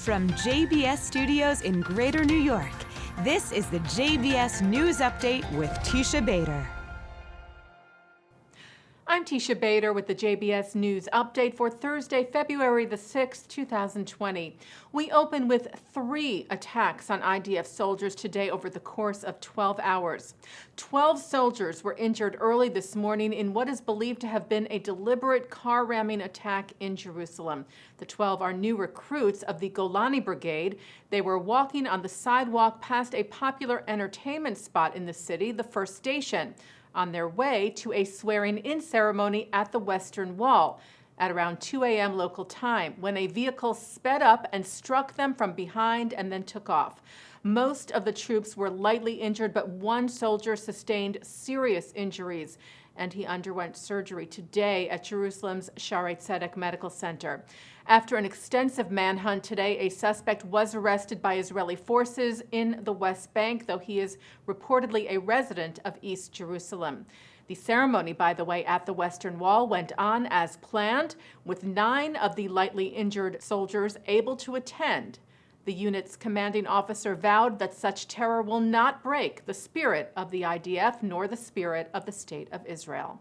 From JBS Studios in Greater New York, this is the JBS News Update with Teisha Bader. I'm Teisha Bader with the JBS News Update for Thursday, February the 6th, 2020. We open with 3 attacks on IDF soldiers today over the course of 12 hours. 12 soldiers were injured early this morning in what is believed to have been a deliberate car ramming attack in Jerusalem. The 12 are new recruits of the Golani Brigade. They were walking on the sidewalk past a popular entertainment spot in the city, the First Station, on their way to a swearing-in ceremony at the Western Wall at around 2 a.m. local time, when a vehicle sped up and struck them from behind and then took off. Most of the troops were lightly injured, but one soldier sustained serious injuries, and he underwent surgery today at Jerusalem's Shaarei Tzedek Medical Center. After an extensive manhunt today, a suspect was arrested by Israeli forces in the West Bank, though he is reportedly a resident of East Jerusalem. The ceremony, by the way, at the Western Wall went on as planned, with 9 of the lightly injured soldiers able to attend. The unit's commanding officer vowed that such terror will not break the spirit of the IDF nor the spirit of the State of Israel.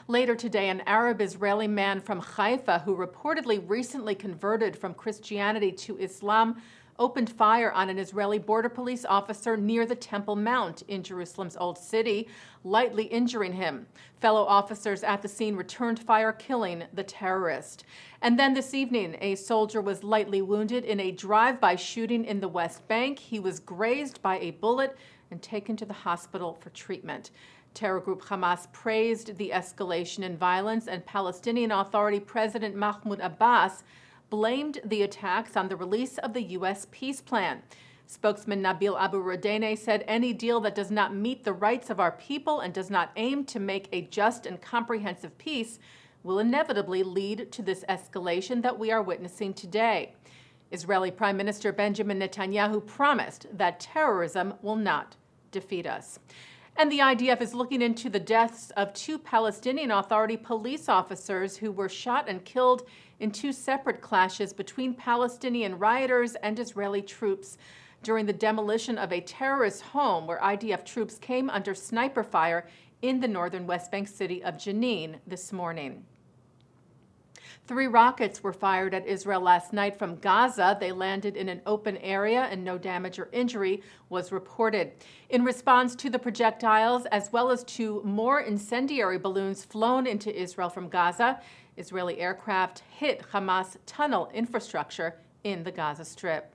Later today, an Arab-Israeli man from Haifa who reportedly recently converted from Christianity to Islam opened fire on an Israeli border police officer near the Temple Mount in Jerusalem's Old City, lightly injuring him. Fellow officers at the scene returned fire, killing the terrorist. And then this evening, a soldier was lightly wounded in a drive-by shooting in the West Bank. He was grazed by a bullet and taken to the hospital for treatment. Terror group Hamas praised the escalation in violence, and Palestinian Authority President Mahmoud Abbas blamed the attacks on the release of the U.S. peace plan. Spokesman Nabil Abu Rodane said any deal that does not meet the rights of our people and does not aim to make a just and comprehensive peace will inevitably lead to this escalation that we are witnessing today. Israeli Prime Minister Benjamin Netanyahu promised that terrorism will not defeat us. And the IDF is looking into the deaths of 2 Palestinian Authority police officers who were shot and killed in 2 separate clashes between Palestinian rioters and Israeli troops during the demolition of a terrorist home where IDF troops came under sniper fire in the northern West Bank city of Jenin this morning. 3 rockets were fired at Israel last night from Gaza. They landed in an open area and no damage or injury was reported. In response to the projectiles, as well as to more incendiary balloons flown into Israel from Gaza, Israeli aircraft hit Hamas tunnel infrastructure in the Gaza Strip.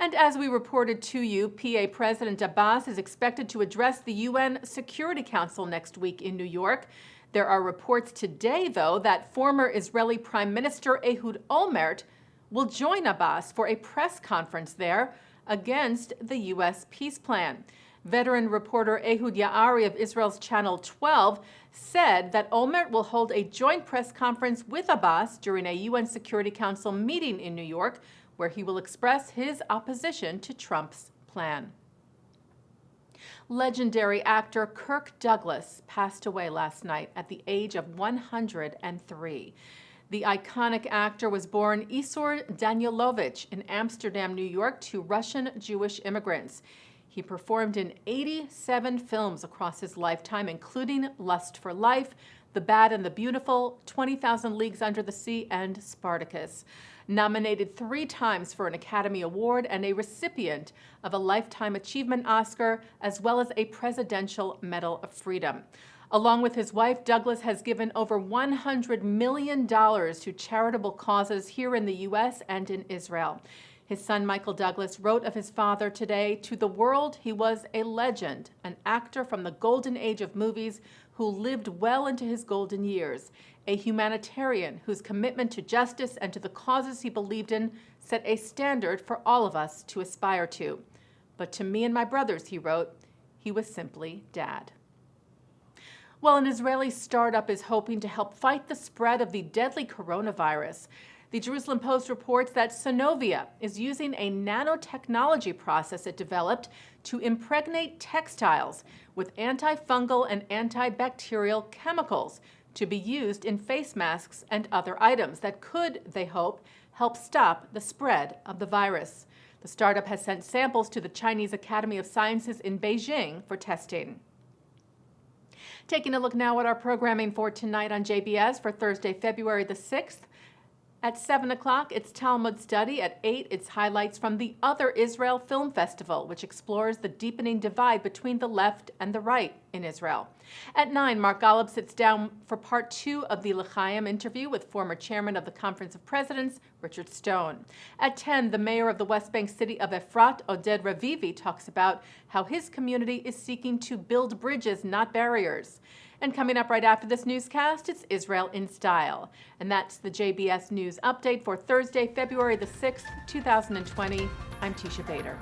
And as we reported to you, PA President Abbas is expected to address the UN Security Council next week in New York. There are reports today, though, that former Israeli Prime Minister Ehud Olmert will join Abbas for a press conference there against the U.S. peace plan. Veteran reporter Ehud Yaari of Israel's Channel 12 said that Olmert will hold a joint press conference with Abbas during a UN Security Council meeting in New York, where he will express his opposition to Trump's plan. Legendary actor Kirk Douglas passed away last night at the age of 103. The iconic actor was born Isor Danielovich in Amsterdam, New York, to Russian Jewish immigrants. He performed in 87 films across his lifetime, including Lust for Life, The Bad and the Beautiful, 20,000 Leagues Under the Sea, and Spartacus. Nominated 3 times for an Academy Award and a recipient of a Lifetime Achievement Oscar, as well as a Presidential Medal of Freedom. Along with his wife, Douglas has given over $100 million to charitable causes here in the U.S. and in Israel. His son, Michael Douglas, wrote of his father today, "To the world, he was a legend, an actor from the golden age of movies who lived well into his golden years, a humanitarian whose commitment to justice and to the causes he believed in set a standard for all of us to aspire to. But to me and my brothers," he wrote, "he was simply Dad." Well, an Israeli startup is hoping to help fight the spread of the deadly coronavirus. The Jerusalem Post reports that Synovia is using a nanotechnology process it developed to impregnate textiles with antifungal and antibacterial chemicals to be used in face masks and other items that could, they hope, help stop the spread of the virus. The startup has sent samples to the Chinese Academy of Sciences in Beijing for testing. Taking a look now at our programming for tonight on JBS for Thursday, February the 6th. At 7 o'clock, it's Talmud Study. At 8, it's highlights from the Other Israel Film Festival, which explores the deepening divide between the left and the right in Israel. At 9, Mark Golub sits down for part 2 of the L'Chaim interview with former chairman of the Conference of Presidents, Richard Stone. At 10, the mayor of the West Bank city of Efrat, Oded Ravivi, talks about how his community is seeking to build bridges, not barriers. And coming up right after this newscast, it's Israel in Style. And that's the JBS News Update for Thursday, February the 6th, 2020. I'm Teisha Bader.